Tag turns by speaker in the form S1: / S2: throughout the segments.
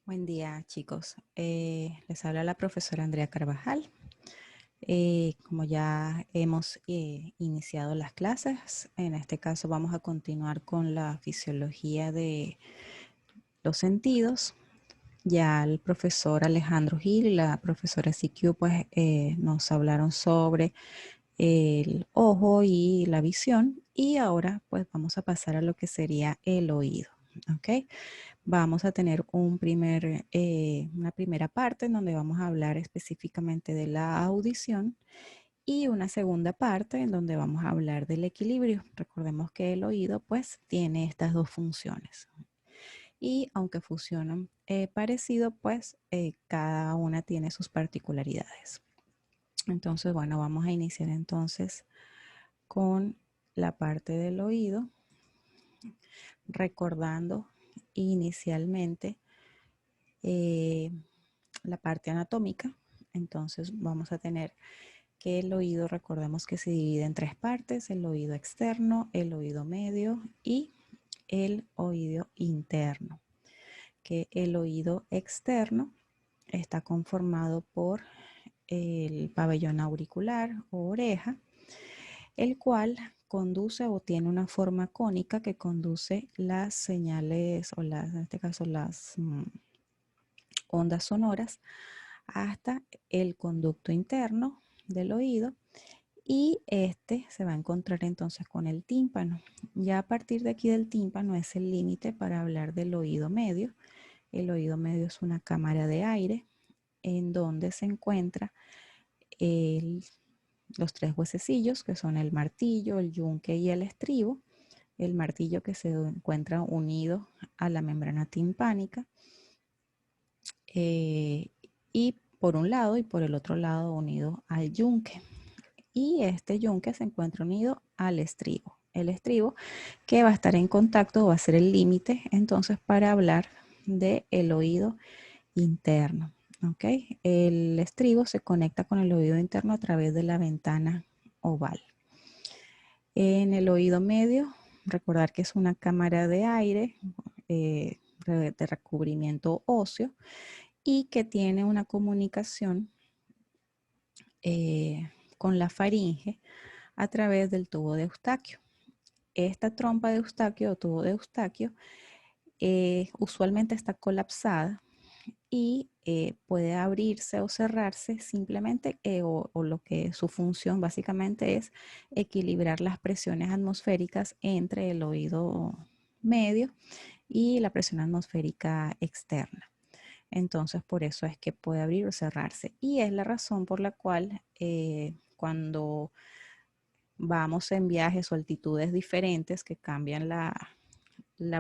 S1: Buen día, chicos. Les habla la profesora Andrea Carvajal. Como ya hemos iniciado las clases, en este caso vamos a continuar con la fisiología de los sentidos. Ya el profesor Alejandro Gil y la profesora CQ pues, nos hablaron sobre el ojo y la visión, y ahora pues vamos a pasar a lo que sería el oído. ¿Ok? Vamos a tener una primera parte en donde vamos a hablar específicamente de la audición y una segunda parte en donde vamos a hablar del equilibrio. Recordemos que el oído pues tiene estas dos funciones y aunque funcionan parecido, pues cada una tiene sus particularidades. Entonces, bueno, vamos a iniciar entonces con la parte del oído, recordando inicialmente eh, la parte anatómica. Entonces vamos a tener que el oído, recordemos que se divide en tres partes: el oído externo, el oído medio y el oído interno. Que el oído externo está conformado por el pabellón auricular o oreja, el cual conduce o tiene una forma cónica que conduce las señales o en este caso las ondas sonoras hasta el conducto interno del oído, y este se va a encontrar entonces con el tímpano. Ya a partir de aquí del tímpano es el límite para hablar del oído medio. El oído medio es una cámara de aire en donde se encuentra el, los tres huesecillos, que son el martillo, el yunque y el estribo. El martillo que se encuentra unido a la membrana timpánica, y por un lado y por el otro lado unido al yunque. Y este yunque se encuentra unido al estribo. El estribo que va a estar en contacto, va a ser el límite entonces para hablar del oído interno. ¿Okay? El estribo se conecta con el oído interno a través de la ventana oval. En el oído medio, recordar que es una cámara de aire de recubrimiento óseo y que tiene una comunicación con la faringe a través del tubo de Eustaquio. Esta trompa de Eustaquio o tubo de Eustaquio usualmente está colapsada y puede abrirse o cerrarse simplemente, o lo que su función básicamente es equilibrar las presiones atmosféricas entre el oído medio y la presión atmosférica externa. Entonces, por eso es que puede abrir o cerrarse. Y es la razón por la cual cuando vamos en viajes o altitudes diferentes que cambian la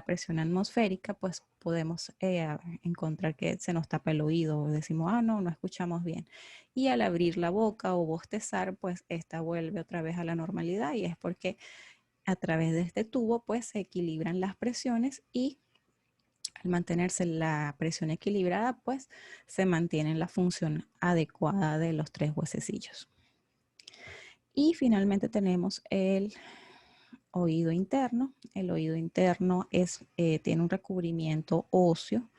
S1: presión atmosférica, pues podemos encontrar que se nos tapa el oído o decimos, no escuchamos bien. Y al abrir la boca o bostezar, pues esta vuelve otra vez a la normalidad, y es porque a través de este tubo pues se equilibran las presiones, y al mantenerse la presión equilibrada, pues se mantiene la función adecuada de los tres huesecillos. Y finalmente tenemos el oído interno. El oído interno tiene un recubrimiento óseo,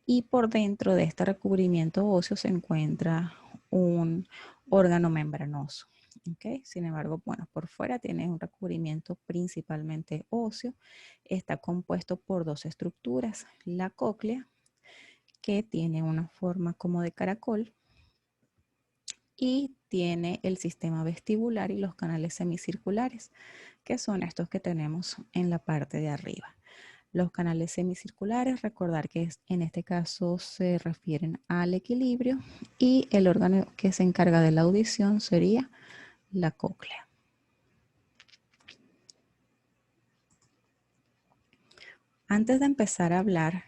S1: y por dentro de este recubrimiento óseo se encuentra un órgano membranoso. ¿Okay? Sin embargo, bueno, por fuera tiene un recubrimiento principalmente óseo. Está compuesto por dos estructuras: la cóclea, que tiene una forma como de caracol, y tiene el sistema vestibular y los canales semicirculares, que son estos que tenemos en la parte de arriba. Los canales semicirculares, recordar que en este caso se refieren al equilibrio, y el órgano que se encarga de la audición sería la cóclea. Antes de empezar a hablar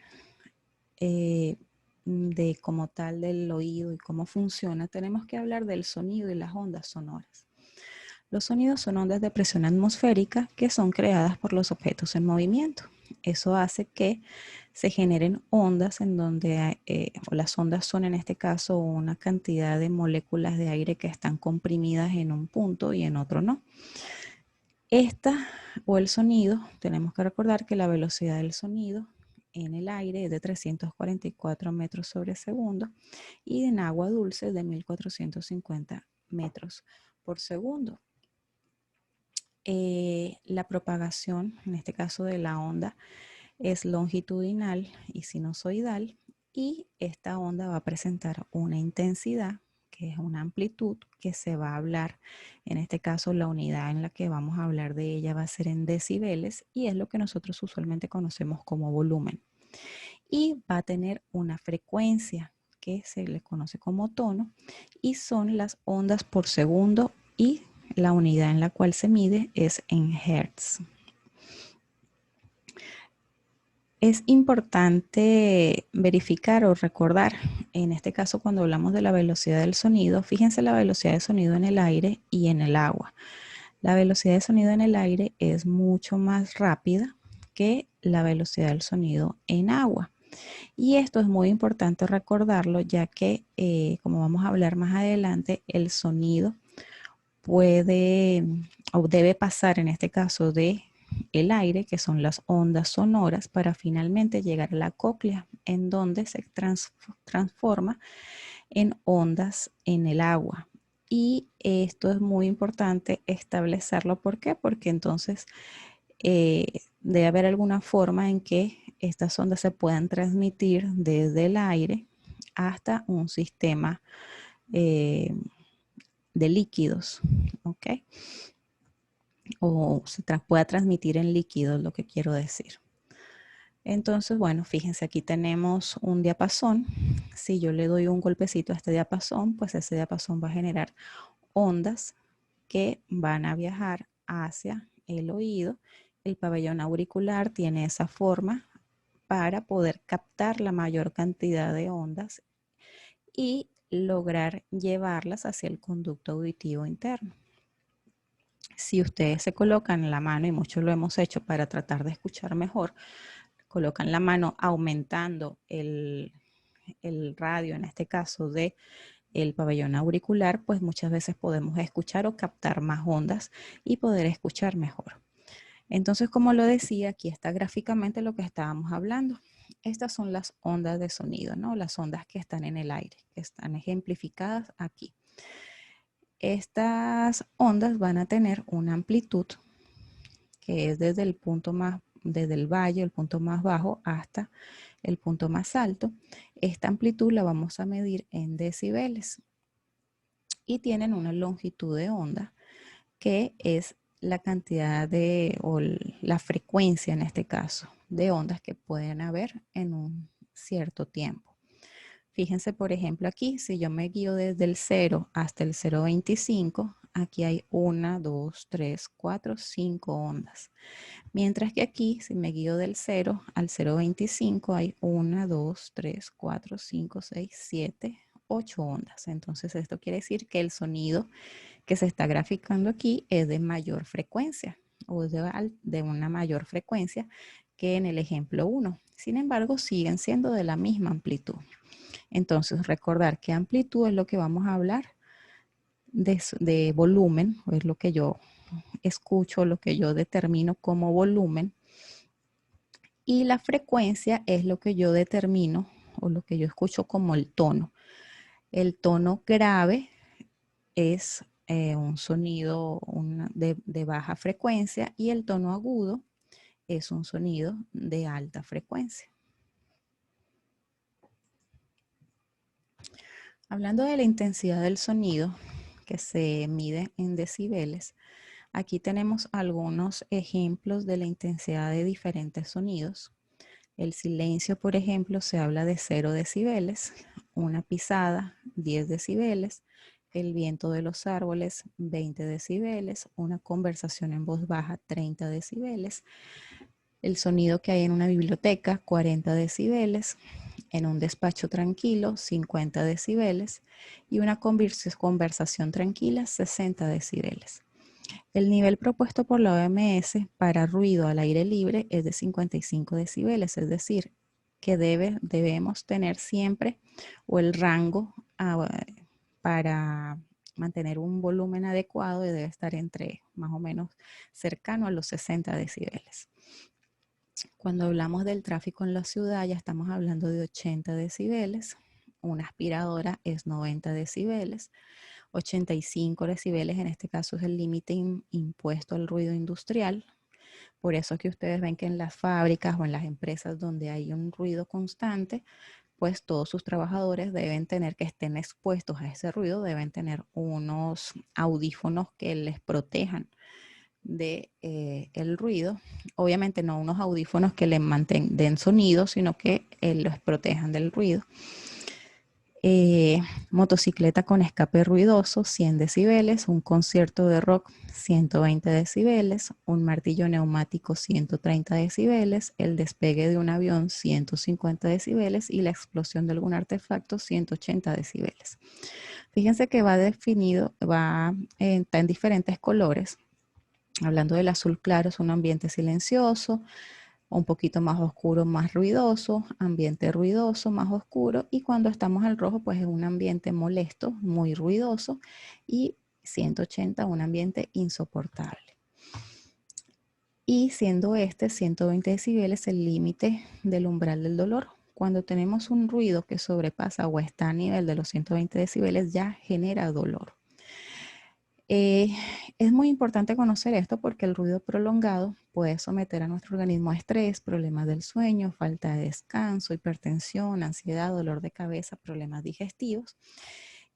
S1: de como tal del oído y cómo funciona, tenemos que hablar del sonido y las ondas sonoras. Los sonidos son ondas de presión atmosférica que son creadas por los objetos en movimiento. Eso hace que se generen ondas en donde, o las ondas son en este caso una cantidad de moléculas de aire que están comprimidas en un punto y en otro no. Esta o el sonido, tenemos que recordar que la velocidad del sonido en el aire es de 344 metros sobre segundo y en agua dulce de 1450 metros por segundo. La propagación, en este caso de la onda, es longitudinal y sinusoidal, y esta onda va a presentar una intensidad, que es una amplitud, que se va a hablar, en este caso la unidad en la que vamos a hablar de ella va a ser en decibeles, y es lo que nosotros usualmente conocemos como volumen. Y va a tener una frecuencia que se le conoce como tono, y son las ondas por segundo, y la unidad en la cual se mide es en hertz. Es importante verificar o recordar, en este caso cuando hablamos de la velocidad del sonido, fíjense la velocidad de sonido en el aire y en el agua. La velocidad de sonido en el aire es mucho más rápida que la velocidad del sonido en agua. Y esto es muy importante recordarlo, ya que, como vamos a hablar más adelante, el sonido puede o debe pasar, en este caso, de el aire, que son las ondas sonoras, para finalmente llegar a la cóclea, en donde se transforma en ondas en el agua. Y esto es muy importante establecerlo. ¿Por qué? Porque entonces debe haber alguna forma en que estas ondas se puedan transmitir desde el aire hasta un sistema de líquidos, ¿ok? O se pueda transmitir en líquidos, lo que quiero decir. Entonces, bueno, fíjense, aquí tenemos un diapasón. Si yo le doy un golpecito a este diapasón, pues ese diapasón va a generar ondas que van a viajar hacia el oído. El pabellón auricular tiene esa forma para poder captar la mayor cantidad de ondas y lograr llevarlas hacia el conducto auditivo interno. Si ustedes se colocan la mano, y muchos lo hemos hecho para tratar de escuchar mejor, colocan la mano aumentando el radio, en este caso de el pabellón auricular, pues muchas veces podemos escuchar o captar más ondas y poder escuchar mejor. Entonces, como lo decía, aquí está gráficamente lo que estábamos hablando. Estas son las ondas de sonido, ¿no? Las ondas que están en el aire, que están ejemplificadas aquí. Estas ondas van a tener una amplitud que es desde el punto más, desde el valle, el punto más bajo, hasta el punto más alto. Esta amplitud la vamos a medir en decibeles y tienen una longitud de onda que es la cantidad de, o la frecuencia en este caso, de ondas que pueden haber en un cierto tiempo. Fíjense, por ejemplo, aquí, si yo me guío desde el 0 hasta el 0,25, aquí hay 1, 2, 3, 4, 5 ondas. Mientras que aquí, si me guío del 0 al 0,25, hay 1, 2, 3, 4, 5, 6, 7, 8 ondas. Entonces, esto quiere decir que el sonido que se está graficando aquí es de mayor frecuencia, o de una mayor frecuencia que en el ejemplo 1. Sin embargo, siguen siendo de la misma amplitud. Entonces, recordar que amplitud es lo que vamos a hablar de volumen, es lo que yo escucho, lo que yo determino como volumen, y la frecuencia es lo que yo determino o lo que yo escucho como el tono. El tono grave es un sonido de baja frecuencia, y el tono agudo es un sonido de alta frecuencia. Hablando de la intensidad del sonido, que se mide en decibeles, aquí tenemos algunos ejemplos de la intensidad de diferentes sonidos. El silencio, por ejemplo, se habla de 0 decibeles, una pisada, 10 decibeles, el viento de los árboles, 20 decibeles, una conversación en voz baja, 30 decibeles, el sonido que hay en una biblioteca, 40 decibeles, en un despacho tranquilo, 50 decibeles, y una conversación tranquila, 60 decibeles. El nivel propuesto por la OMS para ruido al aire libre es de 55 decibeles, es decir, que debemos tener siempre, o el rango para mantener un volumen adecuado debe estar entre más o menos cercano a los 60 decibeles. Cuando hablamos del tráfico en la ciudad, ya estamos hablando de 80 decibeles. Una aspiradora es 90 decibeles. 85 decibeles en este caso es el límite impuesto al ruido industrial. Por eso es que ustedes ven que en las fábricas o en las empresas donde hay un ruido constante, pues todos sus trabajadores deben tener que estén expuestos a ese ruido, deben tener unos audífonos que les protejan de el ruido. Obviamente no unos audífonos que les den sonido, sino que los protejan del ruido. Motocicleta con escape ruidoso, 100 decibeles, un concierto de rock, 120 decibeles, un martillo neumático, 130 decibeles, el despegue de un avión, 150 decibeles y la explosión de algún artefacto, 180 decibeles. Fíjense que va definido, está en diferentes colores. Hablando del azul claro, es un ambiente silencioso, un poquito más oscuro, más ruidoso, ambiente ruidoso, más oscuro, y cuando estamos al rojo, pues es un ambiente molesto, muy ruidoso, y 180, un ambiente insoportable. Y siendo este 120 decibeles el límite del umbral del dolor. Cuando tenemos un ruido que sobrepasa o está a nivel de los 120 decibeles, ya genera dolor. Es muy importante conocer esto porque el ruido prolongado puede someter a nuestro organismo a estrés, problemas del sueño, falta de descanso, hipertensión, ansiedad, dolor de cabeza, problemas digestivos.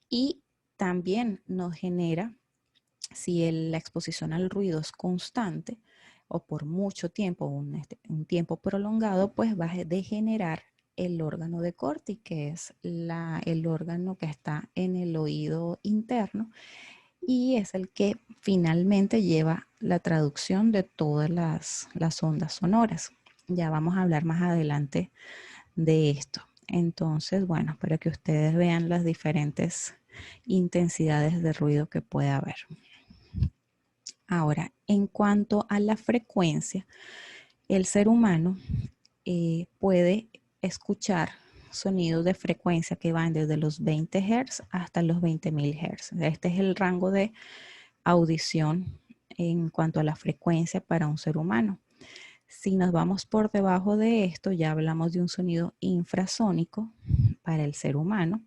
S1: Y también nos genera, si la exposición al ruido es constante o por mucho tiempo, un tiempo prolongado, pues va a degenerar el órgano de Corti, que es el órgano que está en el oído interno y es el que finalmente lleva la traducción de todas las ondas sonoras. Ya vamos a hablar más adelante de esto. Entonces, bueno, para que ustedes vean las diferentes intensidades de ruido que puede haber. Ahora, en cuanto a la frecuencia, el ser humano puede escuchar sonidos de frecuencia que van desde los 20 Hz hasta los 20.000 Hz. Este es el rango de audición en cuanto a la frecuencia para un ser humano. Si nos vamos por debajo de esto, ya hablamos de un sonido infrasónico para el ser humano,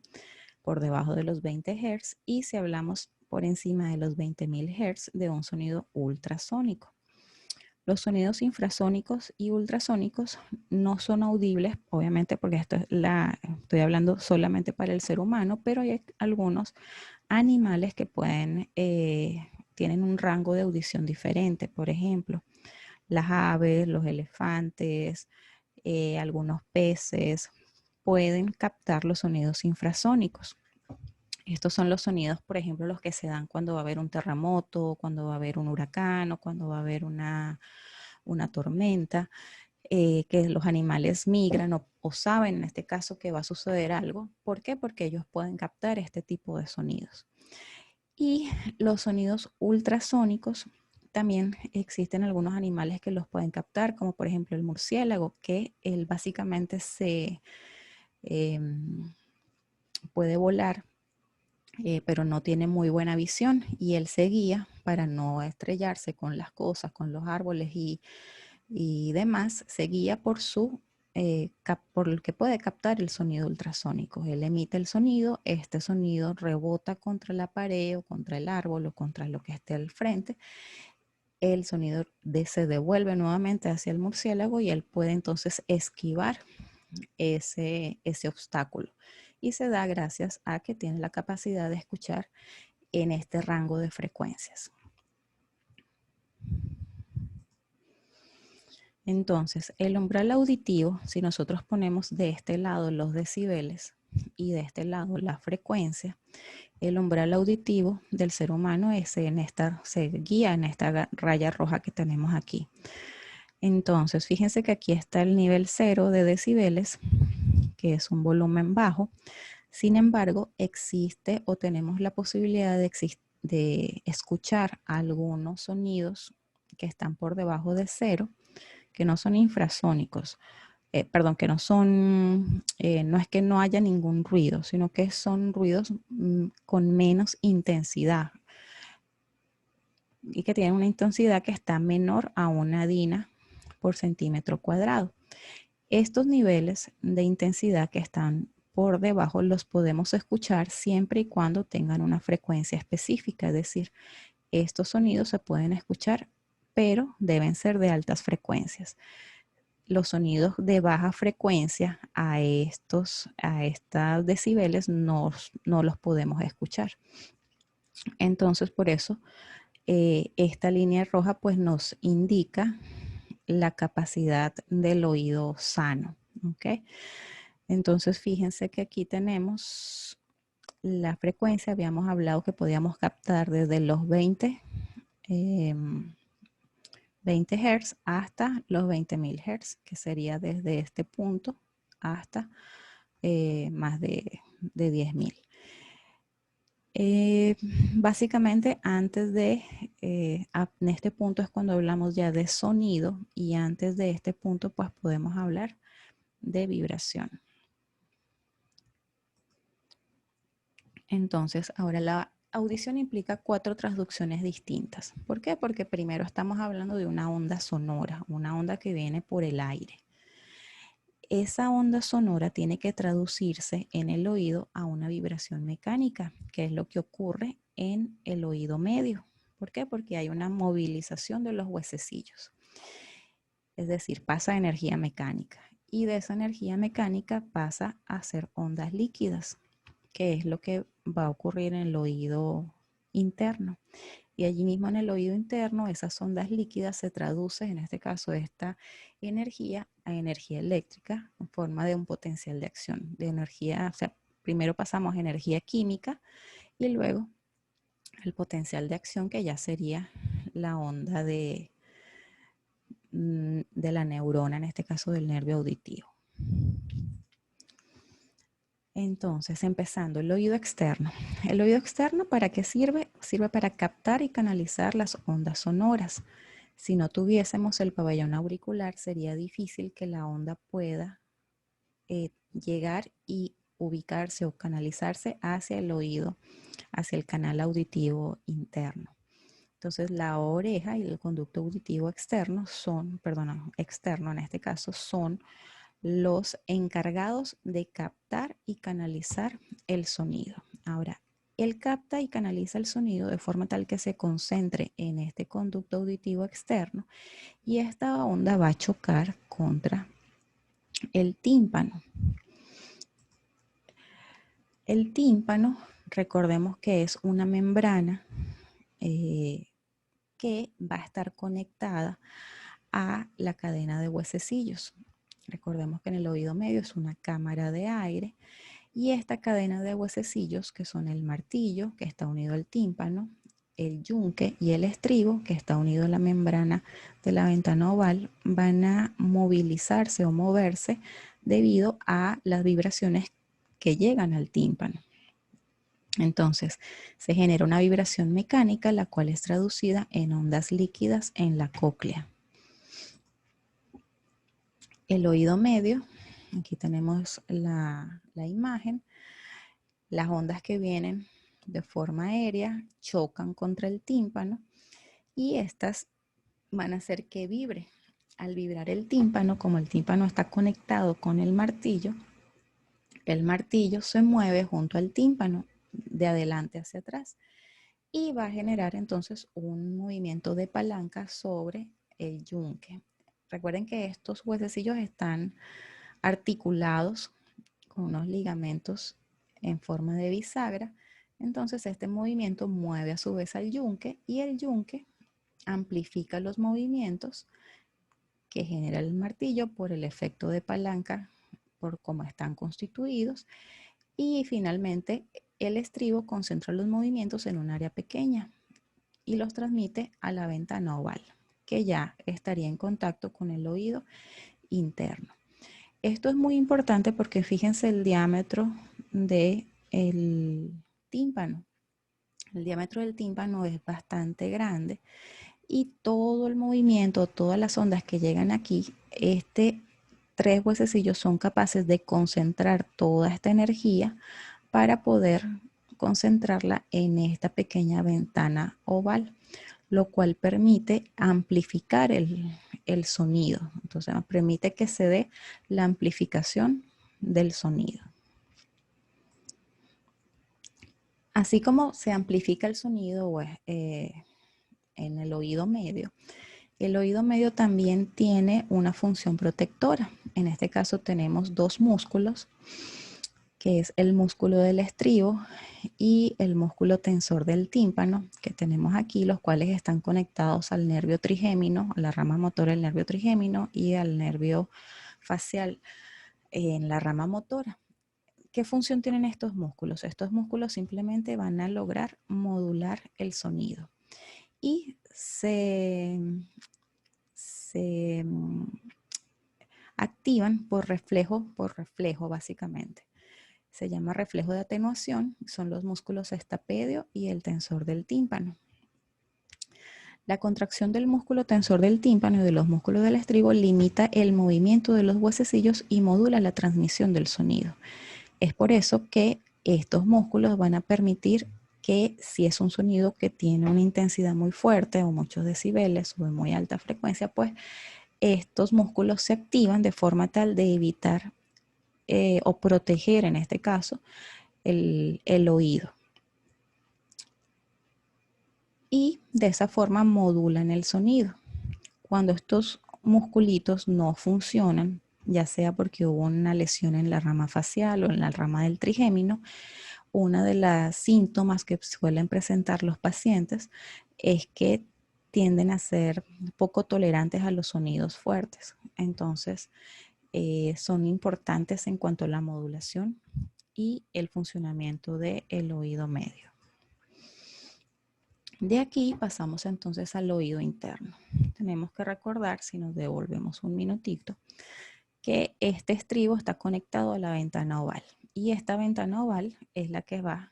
S1: por debajo de los 20 Hz, y si hablamos por encima de los 20.000 Hz, de un sonido ultrasónico. Los sonidos infrasónicos y ultrasónicos no son audibles, obviamente, porque estoy hablando solamente para el ser humano, pero hay algunos animales que tienen un rango de audición diferente. Por ejemplo, las aves, los elefantes, algunos peces pueden captar los sonidos infrasónicos. Estos son los sonidos, por ejemplo, los que se dan cuando va a haber un terremoto, cuando va a haber un huracán o cuando va a haber una tormenta, que los animales migran o saben en este caso que va a suceder algo. ¿Por qué? Porque ellos pueden captar este tipo de sonidos. Y los sonidos ultrasónicos, también existen algunos animales que los pueden captar, como por ejemplo el murciélago, que él básicamente eh, puede volar, pero no tiene muy buena visión y él se guía para no estrellarse con las cosas, con los árboles y demás, se guía por el que puede captar el sonido ultrasónico. Él emite el sonido, este sonido rebota contra la pared o contra el árbol o contra lo que esté al frente. El sonido se devuelve nuevamente hacia el murciélago y él puede entonces esquivar ese obstáculo. Y se da gracias a que tiene la capacidad de escuchar en este rango de frecuencias. Entonces, el umbral auditivo, si nosotros ponemos de este lado los decibeles y de este lado la frecuencia, el umbral auditivo del ser humano se guía en esta raya roja que tenemos aquí. Entonces, fíjense que aquí está el nivel 0 de decibeles, que es un volumen bajo. Sin embargo, existe o tenemos la posibilidad de escuchar algunos sonidos que están por debajo de 0, que no son infrasónicos, que no son, no es que no haya ningún ruido, sino que son ruidos con menos intensidad y que tienen una intensidad que está menor a una DINA por centímetro cuadrado. Estos niveles de intensidad que están por debajo los podemos escuchar siempre y cuando tengan una frecuencia específica, es decir, estos sonidos se pueden escuchar, pero deben ser de altas frecuencias. Los sonidos de baja frecuencia a estos decibeles no los podemos escuchar. Entonces, por eso, esta línea roja pues nos indica la capacidad del oído sano. ¿Ok? Entonces, fíjense que aquí tenemos la frecuencia. Habíamos hablado que podíamos captar desde los 20 Hz hasta los 20.000 Hz, que sería desde este punto hasta más de 10.000. Básicamente antes de, en este punto es cuando hablamos ya de sonido, y antes de este punto pues podemos hablar de vibración. Entonces, ahora la audición implica 4 transducciones distintas. ¿Por qué? Porque primero estamos hablando de una onda sonora, una onda que viene por el aire. Esa onda sonora tiene que traducirse en el oído a una vibración mecánica, que es lo que ocurre en el oído medio. ¿Por qué? Porque hay una movilización de los huesecillos. Es decir, pasa energía mecánica, y de esa energía mecánica pasa a ser ondas líquidas, que es lo que va a ocurrir en el oído interno. Y allí mismo en el oído interno, esas ondas líquidas se traducen, en este caso, esta energía a energía eléctrica en forma de un potencial de acción, de energía. O sea, primero pasamos a energía química y luego el potencial de acción, que ya sería la onda de la neurona, en este caso del nervio auditivo. Entonces, empezando, el oído externo. ¿El oído externo para qué sirve? Sirve para captar y canalizar las ondas sonoras. Si no tuviésemos el pabellón auricular, sería difícil que la onda pueda llegar y ubicarse o canalizarse hacia el oído, hacia el canal auditivo interno. Entonces, la oreja y el conducto auditivo externo externo en este caso, son los encargados de captar y canalizar el sonido. Ahora, él capta y canaliza el sonido de forma tal que se concentre en este conducto auditivo externo, y esta onda va a chocar contra el tímpano. El tímpano, recordemos que es una membrana que va a estar conectada a la cadena de huesecillos. Recordemos que en el oído medio es una cámara de aire, y esta cadena de huesecillos, que son el martillo, que está unido al tímpano, el yunque y el estribo, que está unido a la membrana de la ventana oval, van a movilizarse o moverse debido a las vibraciones que llegan al tímpano. Entonces, se genera una vibración mecánica, la cual es traducida en ondas líquidas en la cóclea. El oído medio, aquí tenemos la imagen. Las ondas que vienen de forma aérea chocan contra el tímpano, y estas van a hacer que vibre. Al vibrar el tímpano, como el tímpano está conectado con el martillo se mueve junto al tímpano de adelante hacia atrás, y va a generar entonces un movimiento de palanca sobre el yunque. Recuerden que estos huesecillos están articulados con unos ligamentos en forma de bisagra. Entonces este movimiento mueve a su vez al yunque, y el yunque amplifica los movimientos que genera el martillo por el efecto de palanca, por cómo están constituidos, y finalmente el estribo concentra los movimientos en un área pequeña y los transmite a la ventana oval, que ya estaría en contacto con el oído interno. Esto es muy importante porque fíjense el diámetro del tímpano. El diámetro del tímpano es bastante grande, y todo el movimiento, todas las ondas que llegan aquí, 3 huesecillos son capaces de concentrar toda esta energía para poder concentrarla en esta pequeña ventana oval, lo cual permite amplificar el sonido. Entonces nos permite que se dé la amplificación del sonido. Así como se amplifica el sonido pues, en el oído medio también tiene una función protectora. En este caso tenemos dos músculos, que es el músculo del estribo y el músculo tensor del tímpano, que tenemos aquí, los cuales están conectados al nervio trigémino, a la rama motora del nervio trigémino y al nervio facial en la rama motora. ¿Qué función tienen estos músculos? Estos músculos simplemente van a lograr modular el sonido y se activan por reflejo básicamente. Se llama reflejo de atenuación, son los músculos estapedio y el tensor del tímpano. La contracción del músculo tensor del tímpano y de los músculos del estribo limita el movimiento de los huesecillos y modula la transmisión del sonido. Es por eso que estos músculos van a permitir que si es un sonido que tiene una intensidad muy fuerte o muchos decibeles o de muy alta frecuencia, pues estos músculos se activan de forma tal de evitar o proteger, en este caso, el oído. Y de esa forma modulan el sonido. Cuando estos musculitos no funcionan, ya sea porque hubo una lesión en la rama facial o en la rama del trigémino, una de las síntomas que suelen presentar los pacientes es que tienden a ser poco tolerantes a los sonidos fuertes. Entonces, son importantes en cuanto a la modulación y el funcionamiento del oído medio. De aquí pasamos entonces al oído interno. Tenemos que recordar, si nos devolvemos un minutito, que este estribo está conectado a la ventana oval y esta ventana oval es la que va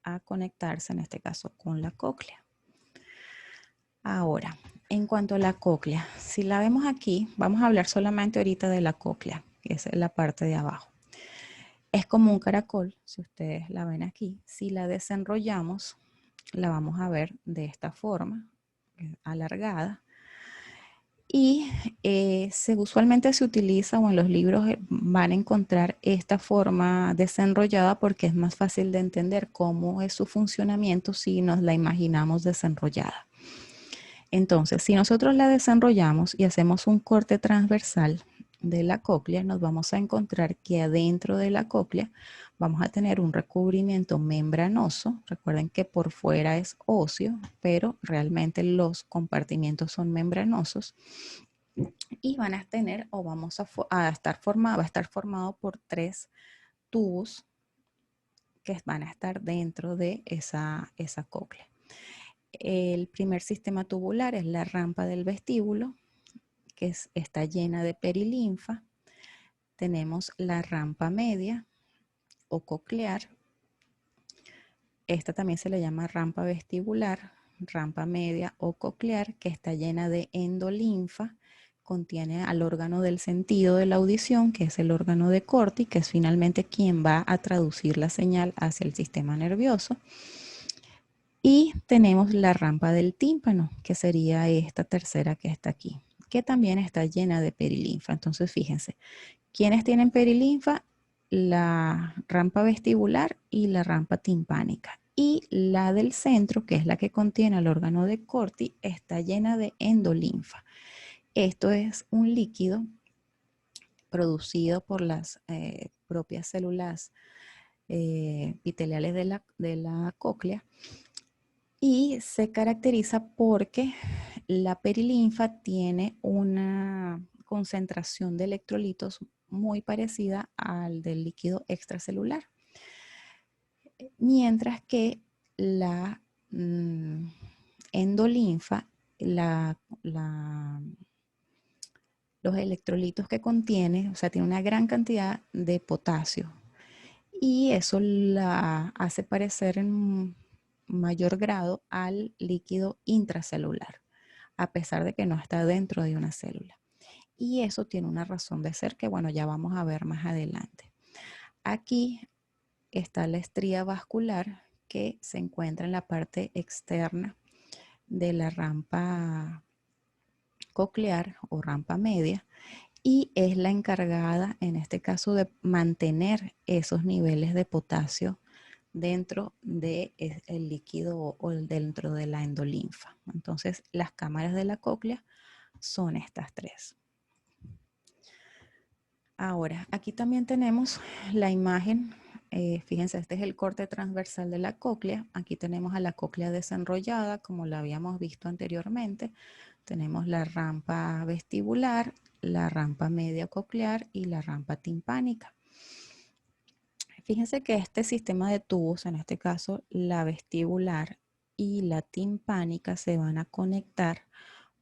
S1: a conectarse en este caso con la cóclea. Ahora, en cuanto a la cóclea, si la vemos aquí, vamos a hablar solamente ahorita de la cóclea, que es la parte de abajo. Es como un caracol, si ustedes la ven aquí. Si la desenrollamos, la vamos a ver de esta forma, alargada. Y usualmente se utiliza, o en los libros van a encontrar esta forma desenrollada porque es más fácil de entender cómo es su funcionamiento si nos la imaginamos desenrollada. Entonces, si nosotros la desenrollamos y hacemos un corte transversal de la cóclea, nos vamos a encontrar que adentro de la cóclea vamos a tener un recubrimiento membranoso. Recuerden que por fuera es óseo, pero realmente los compartimientos son membranosos y van a tener o va a estar formado por tres tubos que van a estar dentro de esa cóclea. El primer sistema tubular es la rampa del vestíbulo, que está llena de perilinfa. Tenemos la rampa media o coclear. Esta también se le llama rampa vestibular, rampa media o coclear, que está llena de endolinfa. Contiene al órgano del sentido de la audición, que es el órgano de Corti, que es finalmente quien va a traducir la señal hacia el sistema nervioso. Y tenemos la rampa del tímpano, que sería esta tercera que está aquí, que también está llena de perilinfa. Entonces, fíjense, ¿quiénes tienen perilinfa? La rampa vestibular y la rampa timpánica. Y la del centro, que es la que contiene el órgano de Corti, está llena de endolinfa. Esto es un líquido producido por las propias células epiteliales de la cóclea y se caracteriza porque la perilinfa tiene una concentración de electrolitos muy parecida al del líquido extracelular, mientras que la endolinfa, los electrolitos que contiene, o sea, tiene una gran cantidad de potasio y eso la hace parecer en mayor grado al líquido intracelular, a pesar de que no está dentro de una célula. Y eso tiene una razón de ser que, bueno, ya vamos a ver más adelante. Aquí está la estría vascular que se encuentra en la parte externa de la rampa coclear o rampa media y es la encargada en este caso de mantener esos niveles de potasio dentro del líquido o dentro de la endolinfa. Entonces las cámaras de la cóclea son estas tres. Ahora, aquí también tenemos la imagen, fíjense, este es el corte transversal de la cóclea. Aquí tenemos a la cóclea desenrollada, como la habíamos visto anteriormente. Tenemos la rampa vestibular, la rampa media coclear y la rampa timpánica. Fíjense que este sistema de tubos, en este caso la vestibular y la timpánica, se van a conectar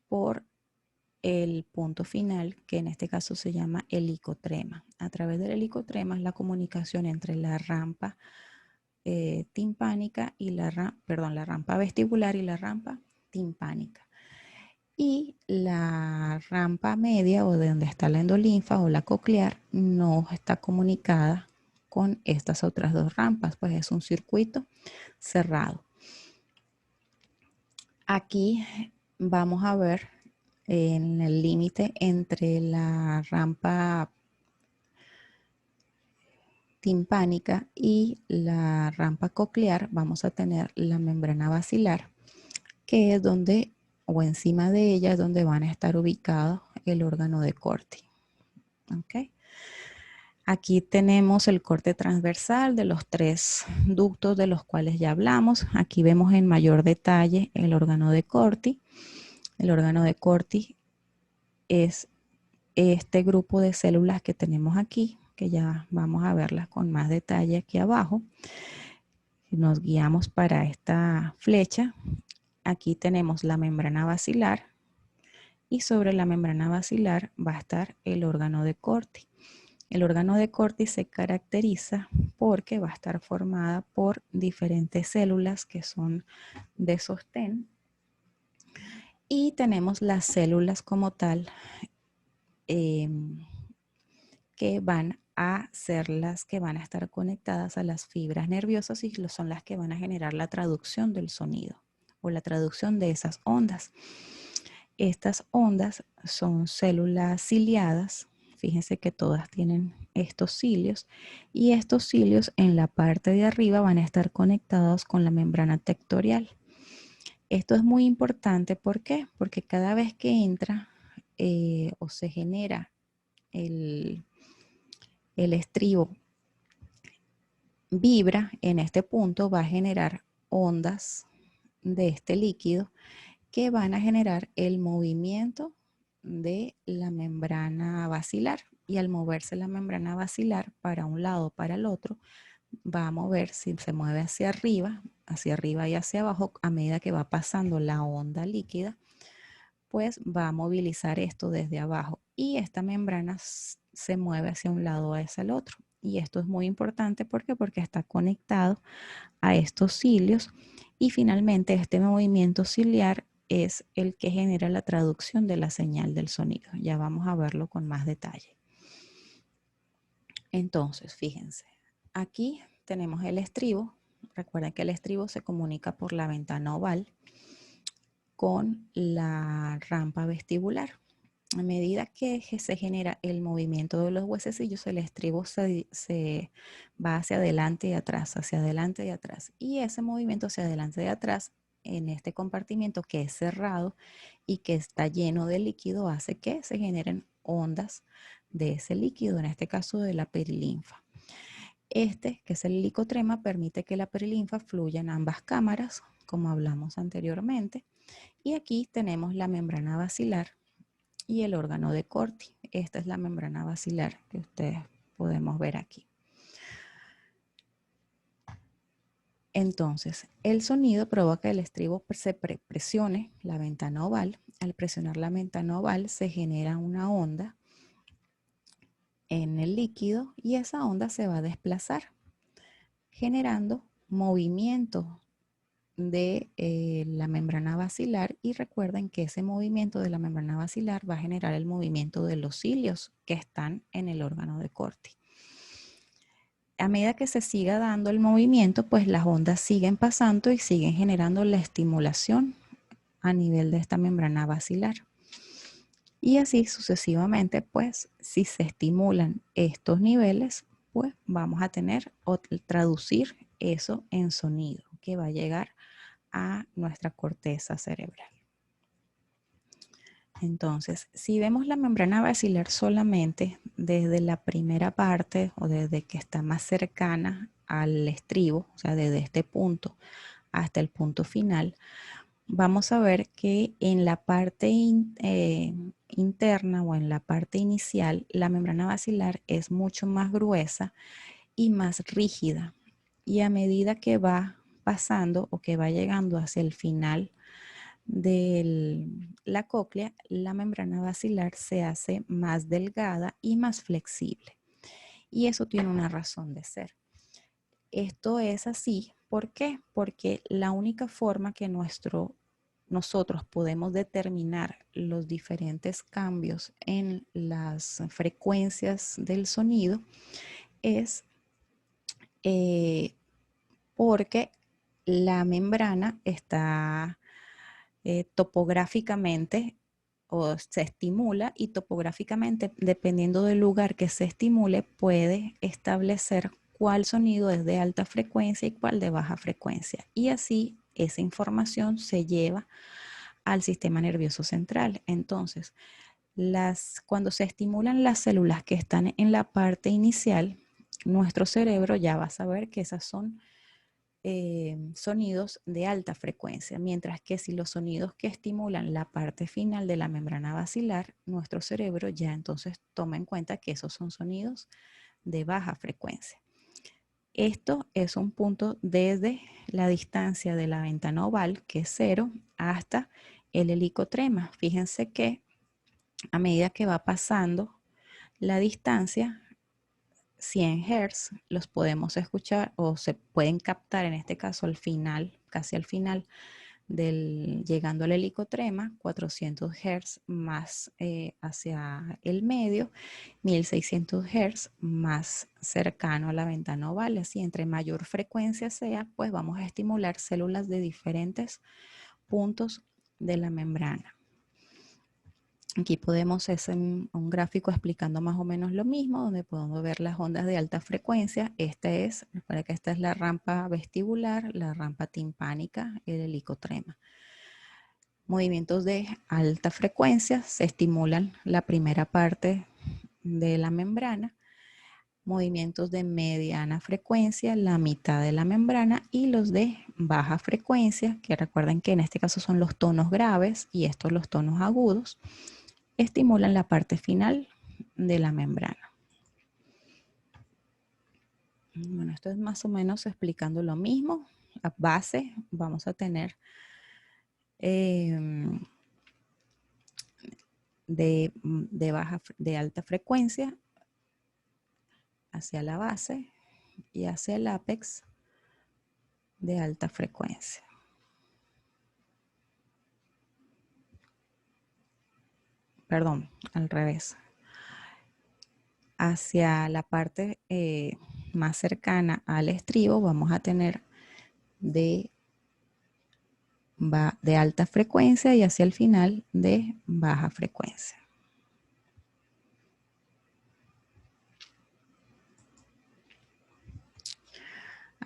S1: por el punto final, que en este caso se llama helicotrema. A través del helicotrema es la comunicación entre la rampa timpánica y la rampa vestibular y la rampa timpánica. Y la rampa media, o de donde está la endolinfa o la coclear, no está comunicada con estas otras dos rampas, pues es un circuito cerrado. Aquí vamos a ver en el límite entre la rampa timpánica y la rampa coclear, vamos a tener la membrana basilar, que es donde, o encima de ella, es donde van a estar ubicados el órgano de Corti. ¿Okay? Aquí tenemos el corte transversal de los tres ductos de los cuales ya hablamos. Aquí vemos en mayor detalle el órgano de Corti. El órgano de Corti es este grupo de células que tenemos aquí, que ya vamos a verlas con más detalle aquí abajo. Nos guiamos para esta flecha. Aquí tenemos la membrana basilar y sobre la membrana basilar va a estar el órgano de Corti. El órgano de Corti se caracteriza porque va a estar formada por diferentes células que son de sostén y tenemos las células como tal que van a ser las que van a estar conectadas a las fibras nerviosas y son las que van a generar la traducción del sonido o la traducción de esas ondas. Estas ondas son células ciliadas. Fíjense que todas tienen estos cilios y estos cilios en la parte de arriba van a estar conectados con la membrana tectorial. Esto es muy importante, ¿por qué? Porque cada vez que entra o se genera el estribo, vibra en este punto, va a generar ondas de este líquido que van a generar el movimiento de la membrana basilar, y al moverse la membrana basilar para un lado o para el otro, va a mover, si se mueve hacia arriba y hacia abajo, a medida que va pasando la onda líquida, pues va a movilizar esto desde abajo y esta membrana se mueve hacia un lado o hacia el otro. Y esto es muy importante porque está conectado a estos cilios y finalmente este movimiento ciliar es el que genera la traducción de la señal del sonido. Ya vamos a verlo con más detalle. Entonces, fíjense, aquí tenemos el estribo. Recuerden que el estribo se comunica por la ventana oval con la rampa vestibular. A medida que se genera el movimiento de los huesecillos, el estribo se va hacia adelante y atrás, hacia adelante y atrás. Y ese movimiento hacia adelante y atrás en este compartimiento que es cerrado y que está lleno de líquido hace que se generen ondas de ese líquido, en este caso de la perilinfa. Este, que es el helicotrema, permite que la perilinfa fluya en ambas cámaras, como hablamos anteriormente. Y aquí tenemos la membrana basilar y el órgano de Corti. Esta es la membrana basilar que ustedes podemos ver aquí. Entonces, el sonido provoca que el estribo se presione la ventana oval. Al presionar la ventana oval se genera una onda en el líquido y esa onda se va a desplazar, generando movimiento de la membrana basilar, y recuerden que ese movimiento de la membrana basilar va a generar el movimiento de los cilios que están en el órgano de Corti. A medida que se siga dando el movimiento, pues las ondas siguen pasando y siguen generando la estimulación a nivel de esta membrana basilar. Y así sucesivamente, pues si se estimulan estos niveles, pues vamos a tener o traducir eso en sonido que va a llegar a nuestra corteza cerebral. Entonces, si vemos la membrana basilar solamente desde la primera parte o desde que está más cercana al estribo, o sea, desde este punto hasta el punto final, vamos a ver que en la parte interna o en la parte inicial, la membrana basilar es mucho más gruesa y más rígida. Y a medida que va pasando o que va llegando hacia el final de la cóclea, la membrana basilar se hace más delgada y más flexible. Y eso tiene una razón de ser. Esto es así, ¿por qué? Porque la única forma que nosotros podemos determinar los diferentes cambios en las frecuencias del sonido es porque la membrana está topográficamente o se estimula y topográficamente, dependiendo del lugar que se estimule, puede establecer cuál sonido es de alta frecuencia y cuál de baja frecuencia. Y así esa información se lleva al sistema nervioso central. Entonces, cuando se estimulan las células que están en la parte inicial, nuestro cerebro ya va a saber que esas son sonidos de alta frecuencia, mientras que si los sonidos que estimulan la parte final de la membrana basilar, nuestro cerebro ya entonces toma en cuenta que esos son sonidos de baja frecuencia. Esto es un punto desde la distancia de la ventana oval, que es 0, hasta el helicotrema. Fíjense que a medida que va pasando la distancia, 100 Hz los podemos escuchar o se pueden captar en este caso al final, casi al final llegando al helicotrema, 400 Hz más hacia el medio, 1600 Hz más cercano a la ventana oval. Así, entre mayor frecuencia sea, pues vamos a estimular células de diferentes puntos de la membrana. Aquí podemos hacer un gráfico explicando más o menos lo mismo, donde podemos ver las ondas de alta frecuencia. Recuerda que esta es la rampa vestibular, la rampa timpánica y el helicotrema. Movimientos de alta frecuencia se estimulan la primera parte de la membrana. Movimientos de mediana frecuencia, la mitad de la membrana, y los de baja frecuencia, que recuerden que en este caso son los tonos graves y estos los tonos agudos, estimulan la parte final de la membrana. Bueno, esto es más o menos explicando lo mismo. A base vamos a tener de alta frecuencia hacia la base y hacia el ápex de alta frecuencia. Perdón, al revés. Hacia la parte más cercana al estribo vamos a tener de alta frecuencia y hacia el final de baja frecuencia.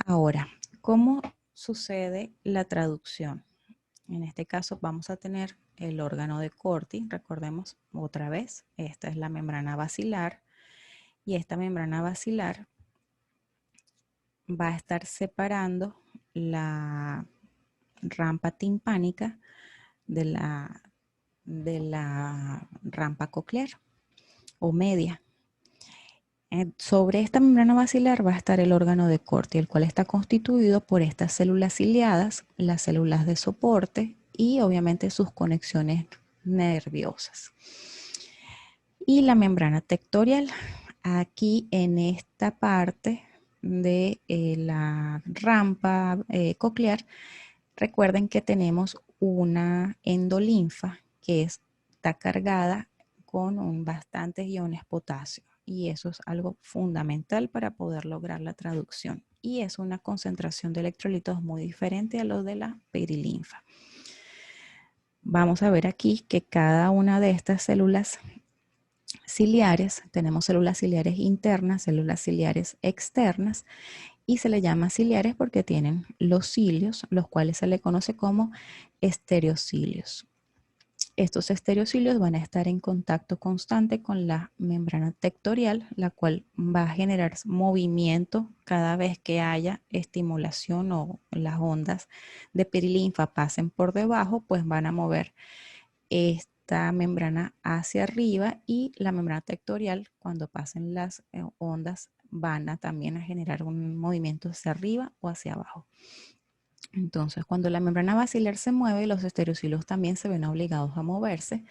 S1: Ahora, ¿cómo sucede la traducción? En este caso vamos a tener el órgano de Corti. Recordemos otra vez, esta es la membrana basilar y esta membrana basilar va a estar separando la rampa timpánica de la rampa coclear o media. Sobre esta membrana basilar va a estar el órgano de Corti, el cual está constituido por estas células ciliadas, las células de soporte y obviamente sus conexiones nerviosas. Y la membrana tectorial, aquí en esta parte de la rampa coclear, recuerden que tenemos una endolinfa que está cargada con bastantes iones potasio. Y eso es algo fundamental para poder lograr la traducción. Y es una concentración de electrolitos muy diferente a los de la perilinfa. vamos a ver aquí que cada una de estas células ciliares, tenemos células ciliares internas, células ciliares externas, y se le llama ciliares porque tienen los cilios, los cuales se le conoce como estereocilios. Estos estereocilios van a estar en contacto constante con la membrana tectorial, la cual va a generar movimiento cada vez que haya estimulación o las ondas de perilinfa pasen por debajo, pues van a mover esta membrana hacia arriba, y la membrana tectorial, cuando pasen las ondas, van a también a generar un movimiento hacia arriba o hacia abajo. Entonces, cuando la membrana basilar se mueve, los estereocilios también se ven obligados a moverse,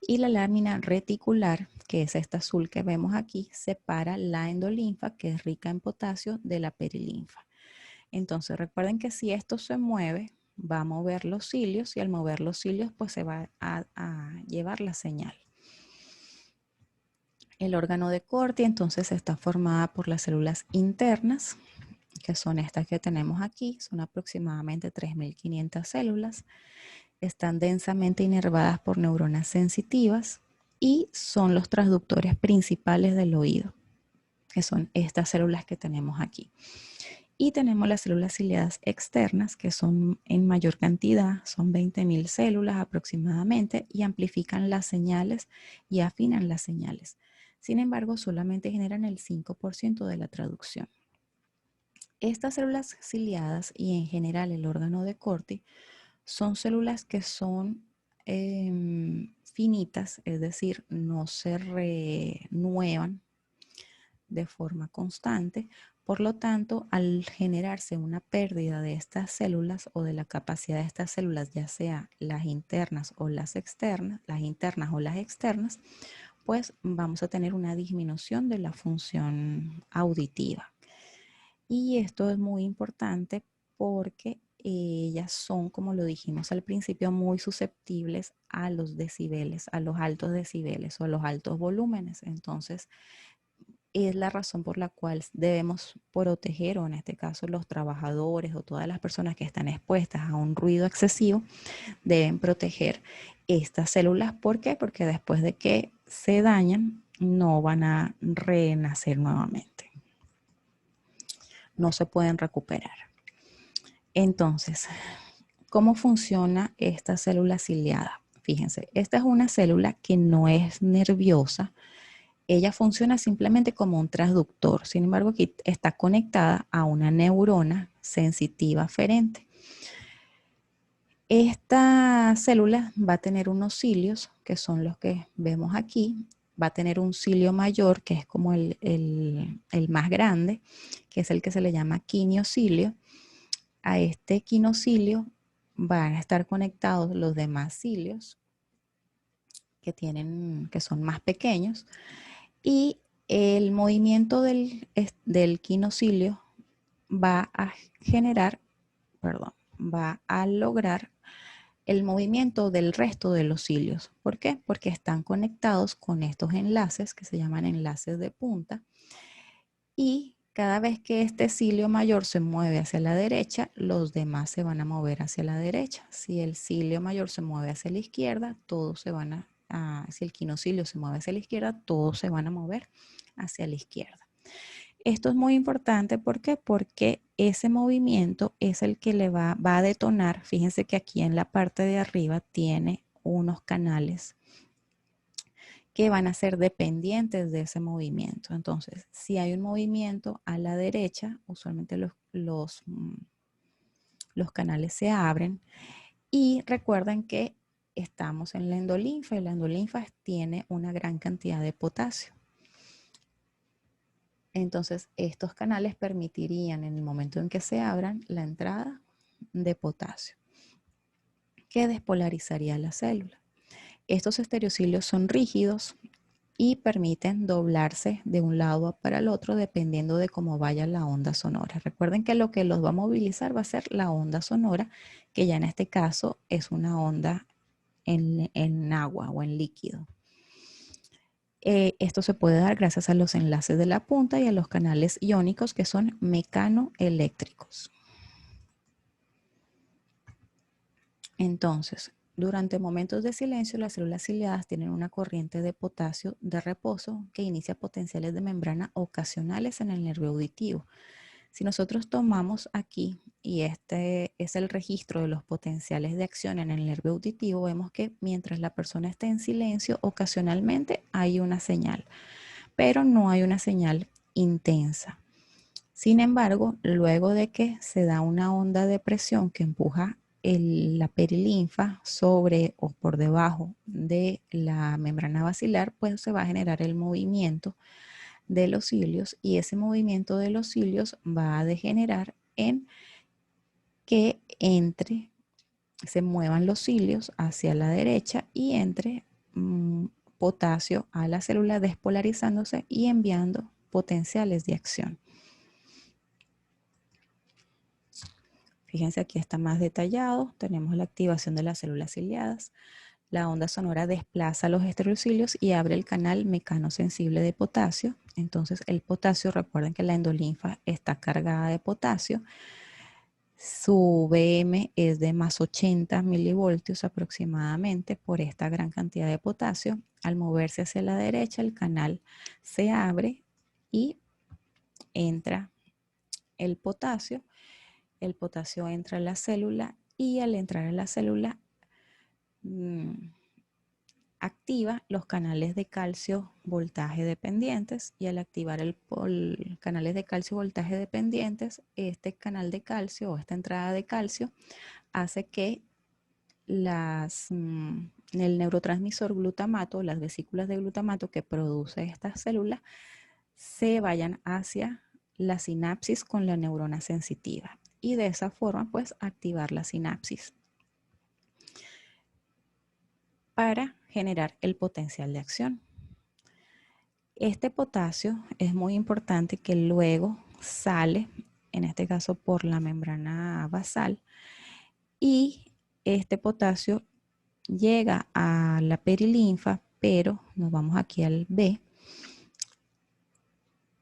S1: y la lámina reticular, que es esta azul que vemos aquí, separa la endolinfa, que es rica en potasio, de la perilinfa. Entonces, recuerden que si esto se mueve, va a mover los cilios, y al mover los cilios, pues se va a llevar la señal. El órgano de Corti entonces está formada por las células internas, que son estas que tenemos aquí, son aproximadamente 3.500 células, están densamente inervadas por neuronas sensitivas y son los transductores principales del oído, que son estas células que tenemos aquí. Y tenemos las células ciliadas externas, que son en mayor cantidad, son 20.000 células aproximadamente, y amplifican las señales y afinan las señales. Sin embargo, solamente generan el 5% de la traducción. Estas células ciliadas y en general el órgano de Corti son células que son finitas, es decir, no se renuevan de forma constante. Por lo tanto, al generarse una pérdida de estas células o de la capacidad de estas células, ya sea las internas o las externas, las internas o las externas, pues vamos a tener una disminución de la función auditiva. Y esto es muy importante porque ellas son, como lo dijimos al principio, muy susceptibles a los decibeles, a los altos decibeles o a los altos volúmenes. Entonces, es la razón por la cual debemos proteger, o en este caso los trabajadores o todas las personas que están expuestas a un ruido excesivo, deben proteger estas células. ¿Por qué? Porque después de que se dañan, no van a renacer nuevamente. No se pueden recuperar. Entonces, ¿cómo funciona esta célula ciliada? Fíjense, esta es una célula que no es nerviosa. Ella funciona simplemente como un transductor. Sin embargo, aquí está conectada a una neurona sensitiva aferente. Esta célula va a tener unos cilios, que son los que vemos aquí. Va a tener un cilio mayor, que es como el más grande, que es el que se le llama quiniocilio. A este quinocilio van a estar conectados los demás cilios que son más pequeños, y el movimiento del quinocilio va a va a lograr el movimiento del resto de los cilios. ¿Por qué? Porque están conectados con estos enlaces que se llaman enlaces de punta, y cada vez que este cilio mayor se mueve hacia la derecha, los demás se van a mover hacia la derecha. Si el cilio mayor se mueve hacia la izquierda, todos se van si el quinocilio se mueve hacia la izquierda, todos se van a mover hacia la izquierda. Esto es muy importante, ¿por qué? Porque ese movimiento es el que le va a detonar. Fíjense que aquí en la parte de arriba tiene unos canales que van a ser dependientes de ese movimiento. Entonces, si hay un movimiento a la derecha, usualmente los canales se abren, y recuerden que estamos en la endolinfa, y la endolinfa tiene una gran cantidad de potasio. Entonces, estos canales permitirían, en el momento en que se abran, la entrada de potasio, que despolarizaría la célula. Estos estereocilios son rígidos y permiten doblarse de un lado para el otro dependiendo de cómo vaya la onda sonora. Recuerden que lo que los va a movilizar va a ser la onda sonora, que ya en este caso es una onda en agua o en líquido. Esto se puede dar gracias a los enlaces de la punta y a los canales iónicos, que son mecanoeléctricos. Entonces, Durante momentos de silencio, las células ciliadas tienen una corriente de potasio de reposo que inicia potenciales de membrana ocasionales en el nervio auditivo. Si nosotros tomamos aquí, y este es el registro de los potenciales de acción en el nervio auditivo, vemos que mientras la persona está en silencio, ocasionalmente hay una señal, pero no hay una señal intensa. Sin embargo, luego de que se da una onda de presión que empuja la perilinfa sobre o por debajo de la membrana basilar, pues se va a generar el movimiento de los cilios, y ese movimiento de los cilios va a degenerar en que se muevan los cilios hacia la derecha y entre potasio a la célula, despolarizándose y enviando potenciales de acción. Fíjense, aquí está más detallado. Tenemos la activación de las células ciliadas. La onda sonora desplaza los estereocilios y abre el canal mecanosensible de potasio. Entonces el potasio, recuerden que la endolinfa está cargada de potasio. Su VM es de más 80 milivoltios aproximadamente por esta gran cantidad de potasio. Al moverse hacia la derecha, el canal se abre y entra el potasio. El potasio entra a la célula y al entrar a la célula activa los canales de calcio voltaje dependientes, y al activar canales de calcio voltaje dependientes, este canal de calcio o esta entrada de calcio hace que el neurotransmisor glutamato, las vesículas de glutamato que produce esta célula, se vayan hacia la sinapsis con la neurona sensitiva, y de esa forma pues activar la sinapsis para generar el potencial de acción. Este potasio es muy importante que luego sale, en este caso por la membrana basal, y este potasio llega a la perilinfa, pero nos vamos aquí al B.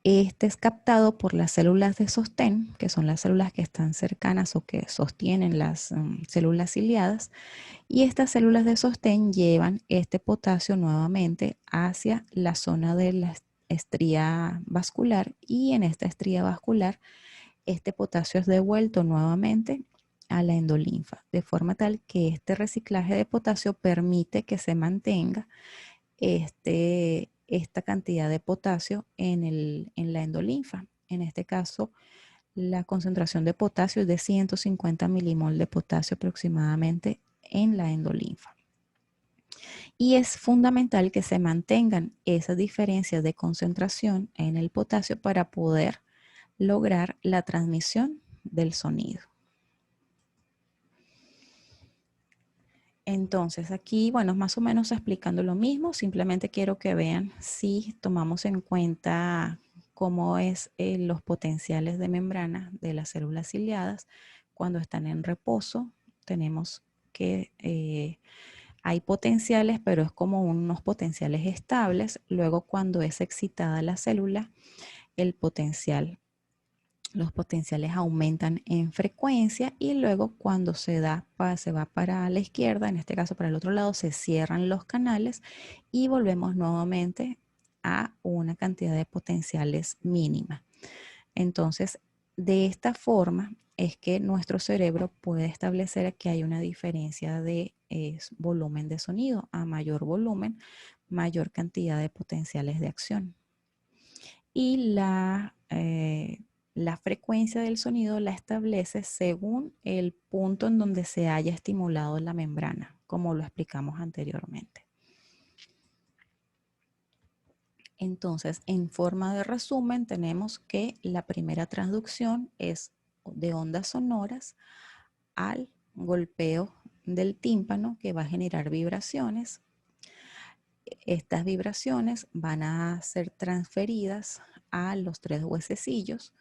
S1: Este es captado por las células de sostén, que son las células que están cercanas o que sostienen las células ciliadas, y estas células de sostén llevan este potasio nuevamente hacia la zona de la estría vascular, y en esta estría vascular este potasio es devuelto nuevamente a la endolinfa, de forma tal que este reciclaje de potasio permite que se mantenga esta cantidad de potasio en la endolinfa. En este caso, la concentración de potasio es de 150 milimol de potasio aproximadamente en la endolinfa. Y es fundamental que se mantengan esas diferencias de concentración en el potasio para poder lograr la transmisión del sonido. Entonces aquí, bueno, más o menos explicando lo mismo, simplemente quiero que vean si tomamos en cuenta cómo es los potenciales de membrana de las células ciliadas. Cuando están en reposo, tenemos que hay potenciales, pero es como unos potenciales estables. Luego, cuando es excitada la célula, los potenciales aumentan en frecuencia, y luego cuando se va para la izquierda, en este caso para el otro lado, se cierran los canales y volvemos nuevamente a una cantidad de potenciales mínima. Entonces, de esta forma es que nuestro cerebro puede establecer que hay una diferencia de volumen de sonido. A mayor volumen, mayor cantidad de potenciales de acción. Y la frecuencia del sonido la establece según el punto en donde se haya estimulado la membrana, como lo explicamos anteriormente. Entonces, en forma de resumen, tenemos que la primera transducción es de ondas sonoras al golpeo del tímpano, que va a generar vibraciones. Estas vibraciones van a ser transferidas a los 3 huesecillos,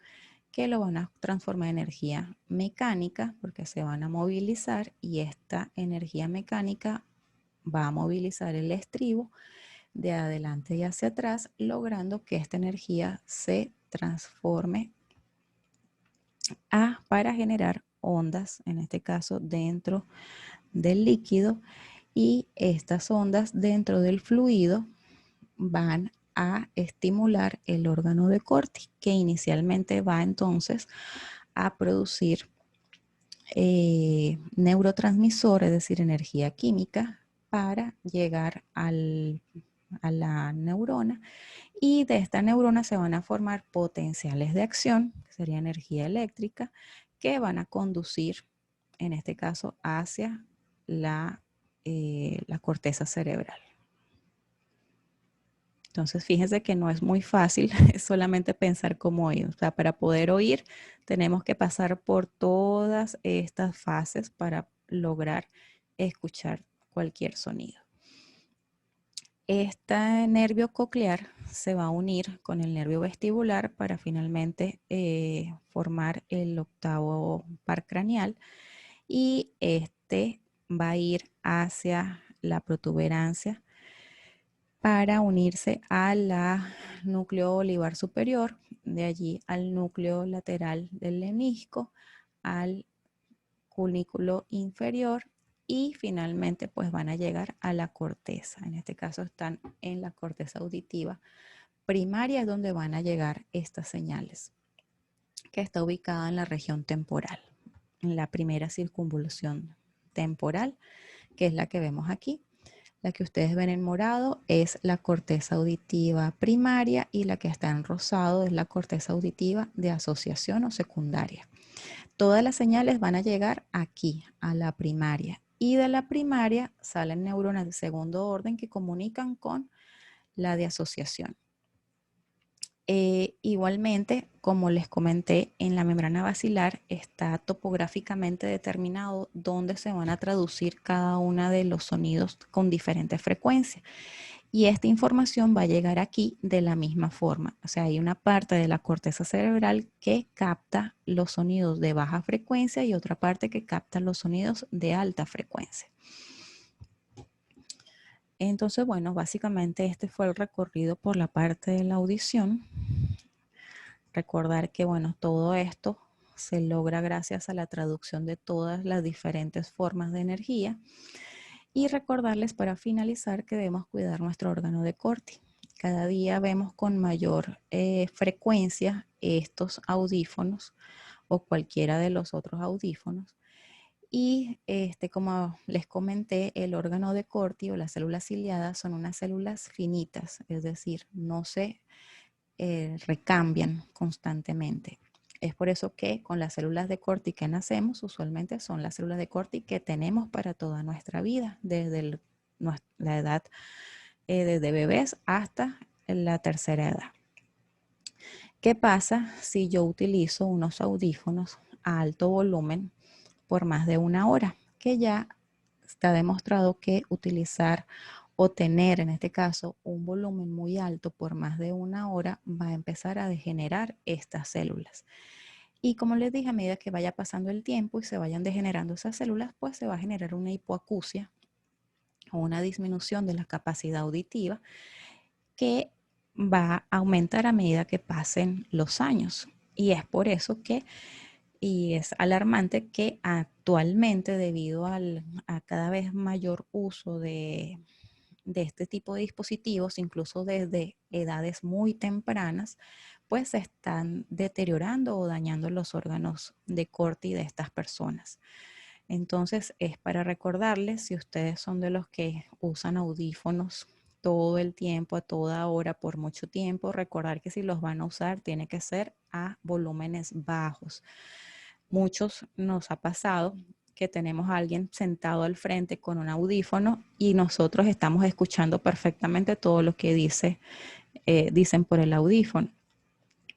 S1: que lo van a transformar en energía mecánica, porque se van a movilizar, y esta energía mecánica va a movilizar el estribo de adelante y hacia atrás, logrando que esta energía se transforme para generar ondas, en este caso dentro del líquido y estas ondas dentro del fluido van a estimular el órgano de Corti, que inicialmente va entonces a producir neurotransmisor, es decir, energía química, para llegar a la neurona, y de esta neurona se van a formar potenciales de acción, que sería energía eléctrica, que van a conducir, en este caso, hacia la corteza cerebral. Entonces, fíjense que no es muy fácil solamente pensar cómo oír. O sea, para poder oír, tenemos que pasar por todas estas fases para lograr escuchar cualquier sonido. Este nervio coclear se va a unir con el nervio vestibular para finalmente formar el octavo par craneal, y este va a ir hacia la protuberancia para unirse al núcleo olivar superior, de allí al núcleo lateral del lemnisco, al cunículo inferior, y finalmente pues van a llegar a la corteza. En este caso están en la corteza auditiva primaria, es donde van a llegar estas señales, que está ubicada en la región temporal, en la primera circunvolución temporal, que es la que vemos aquí. La que ustedes ven en morado es la corteza auditiva primaria, y la que está en rosado es la corteza auditiva de asociación o secundaria. Todas las señales van a llegar aquí, a la primaria, y de la primaria salen neuronas de segundo orden que comunican con la de asociación. Igualmente, como les comenté, en la membrana basilar está topográficamente determinado dónde se van a traducir cada uno de los sonidos con diferentes frecuencias. Y esta información va a llegar aquí de la misma forma. O sea, hay una parte de la corteza cerebral que capta los sonidos de baja frecuencia y otra parte que capta los sonidos de alta frecuencia. Entonces, bueno, básicamente este fue el recorrido por la parte de la audición. Recordar que, bueno, todo esto se logra gracias a la traducción de todas las diferentes formas de energía. Y recordarles para finalizar que debemos cuidar nuestro órgano de Corti. Cada día vemos con mayor frecuencia estos audífonos o cualquiera de los otros audífonos. Y como les comenté, el órgano de Corti o las células ciliadas son unas células finitas, es decir, no se recambian constantemente. Es por eso que con las células de Corti que nacemos, usualmente son las células de Corti que tenemos para toda nuestra vida, desde la edad desde bebés hasta la tercera edad. ¿Qué pasa si yo utilizo unos audífonos a alto volumen por más de una hora? Que ya está demostrado que utilizar o tener, en este caso, un volumen muy alto por más de una hora va a empezar a degenerar estas células. Y como les dije, a medida que vaya pasando el tiempo y se vayan degenerando esas células, pues se va a generar una hipoacusia o una disminución de la capacidad auditiva que va a aumentar a medida que pasen los años. Y es por eso que, y es alarmante que actualmente, debido a cada vez mayor uso de este tipo de dispositivos, incluso desde edades muy tempranas, pues se están deteriorando o dañando los órganos de Corti de estas personas. Entonces es para recordarles, si ustedes son de los que usan audífonos todo el tiempo, a toda hora, por mucho tiempo, recordar que si los van a usar tiene que ser a volúmenes bajos. Muchos nos ha pasado que tenemos a alguien sentado al frente con un audífono y nosotros estamos escuchando perfectamente todo lo que dicen por el audífono.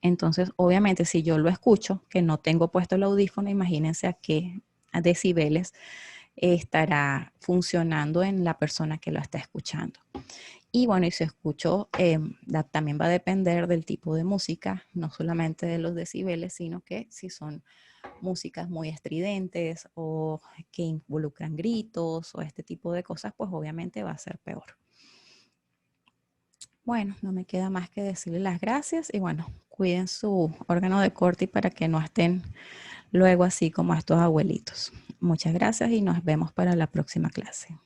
S1: Entonces, obviamente, si yo lo escucho, que no tengo puesto el audífono, imagínense a qué decibeles estará funcionando en la persona que lo está escuchando. Y bueno, y si escucho, también va a depender del tipo de música, no solamente de los decibeles, sino que si son músicas muy estridentes o que involucran gritos o este tipo de cosas, pues obviamente va a ser peor. Bueno, no me queda más que decirles las gracias y bueno, cuiden su órgano de Corti para que no estén luego así como a estos abuelitos. Muchas gracias y nos vemos para la próxima clase.